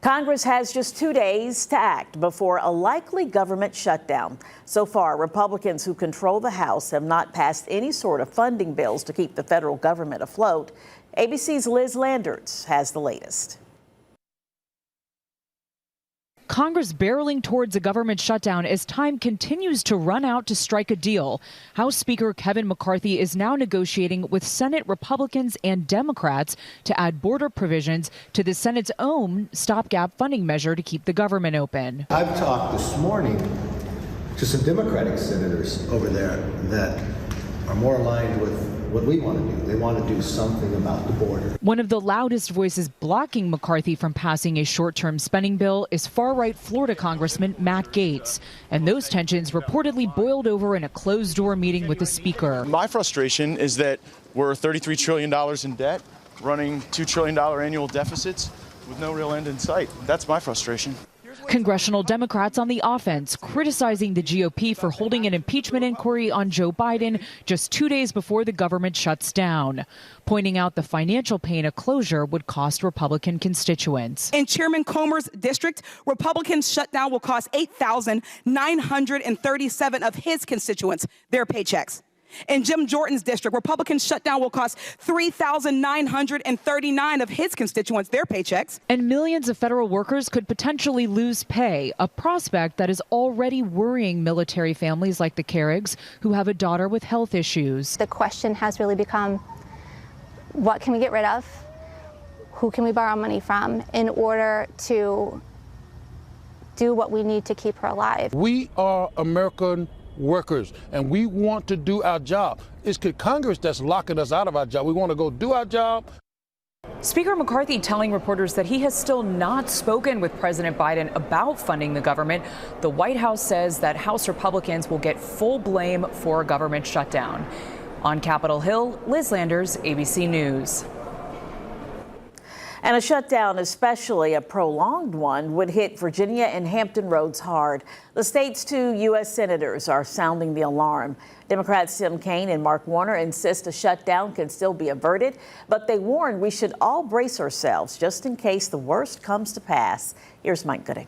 Congress has just 2 days to act before a likely government shutdown. So far, Republicans who control the House have not passed any sort of funding bills to keep the federal government afloat. ABC's Liz Landers has the latest. Congress barreling towards a government shutdown as time continues to run out to strike a deal. House Speaker Kevin McCarthy is now negotiating with Senate Republicans and Democrats to add border provisions to the Senate's own stopgap funding measure to keep the government open. I've talked this morning to some Democratic senators over there that are more aligned with what we want to do. They want to do something about the border. One of the loudest voices blocking McCarthy from passing a short-term spending bill is far-right Florida Congressman Matt Gaetz. And those tensions reportedly boiled over in a closed-door meeting with the speaker. My frustration is that we're $33 trillion in debt, running $2 trillion annual deficits with no real end in sight. That's my frustration. Congressional Democrats on the offense, criticizing the GOP for holding an impeachment inquiry on Joe Biden just 2 days before the government shuts down, pointing out the financial pain a closure would cost Republican constituents. In Chairman Comer's district, Republicans' shutdown will cost 8,937 of his constituents their paychecks. In Jim Jordan's district, Republicans' shutdown will cost 3,939 of his constituents their paychecks. And millions of federal workers could potentially lose pay, a prospect that is already worrying military families like the Carrigs, who have a daughter with health issues. The question has really become, what can we get rid of? Who can we borrow money from in order to do what we need to keep her alive? We are American workers, and we want to do our job. It's Congress that's locking us out of our job. We want to go do our job. Speaker McCarthy telling reporters that he has still not spoken with President Biden about funding the government. The White House says that House Republicans will get full blame for a government shutdown. On Capitol Hill, Liz Landers, ABC News. And a shutdown, especially a prolonged one, would hit Virginia and Hampton Roads hard. The state's 2 U.S. senators are sounding the alarm. Democrats Tim Kaine and Mark Warner insist a shutdown can still be averted, but they warn we should all brace ourselves just in case the worst comes to pass. Here's Mike Gooding.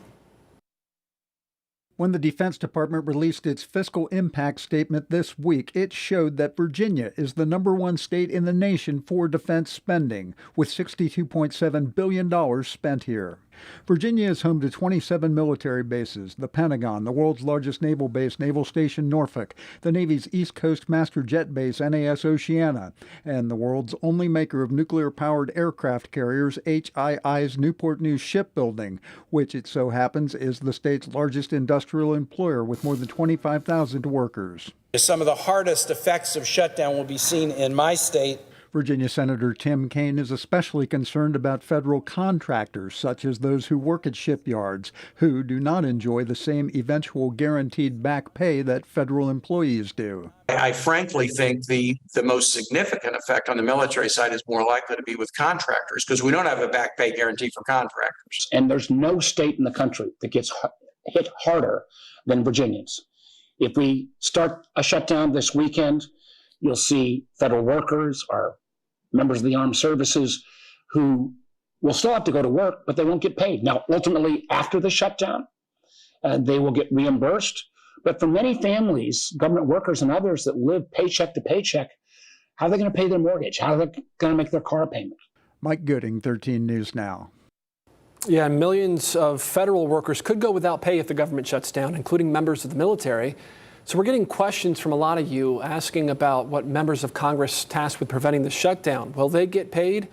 When the Defense Department released its fiscal impact statement this week, it showed that Virginia is the #1 state in the nation for defense spending, with $62.7 billion spent here. Virginia is home to 27 military bases, the Pentagon, the world's largest naval base, Naval Station Norfolk, the Navy's East Coast Master Jet Base, NAS Oceana, and the world's only maker of nuclear-powered aircraft carriers, HII's Newport News Shipbuilding, which it so happens is the state's largest industrial employer with more than 25,000 workers. Some of the hardest effects of shutdown will be seen in my state. Virginia Senator Tim Kaine is especially concerned about federal contractors, such as those who work at shipyards, who do not enjoy the same eventual guaranteed back pay that federal employees do. I frankly think the most significant effect on the military side is more likely to be with contractors, because we don't have a back pay guarantee for contractors. And there's no state in the country that gets hit harder than Virginians. If we start a shutdown this weekend, you'll see federal workers or members of the armed services who will still have to go to work, but they won't get paid. Now, ultimately, after the shutdown, they will get reimbursed. But for many families, government workers and others that live paycheck to paycheck, how are they going to pay their mortgage? How are they going to make their car payment? Mike Gooding, 13 News Now. Yeah, millions of federal workers could go without pay if the government shuts down, including members of the military. So we're getting questions from a lot of you asking about what members of Congress tasked with preventing the shutdown. Will they get paid?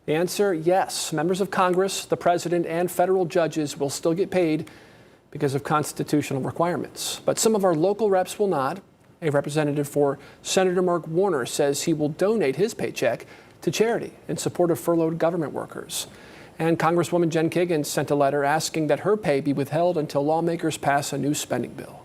The answer, yes. Members of Congress, the president, and federal judges will still get paid because of constitutional requirements. But some of our local reps will not. A representative for Senator Mark Warner says he will donate his paycheck to charity in support of furloughed government workers. And Congresswoman Jen Kiggans sent a letter asking that her pay be withheld until lawmakers pass a new spending bill.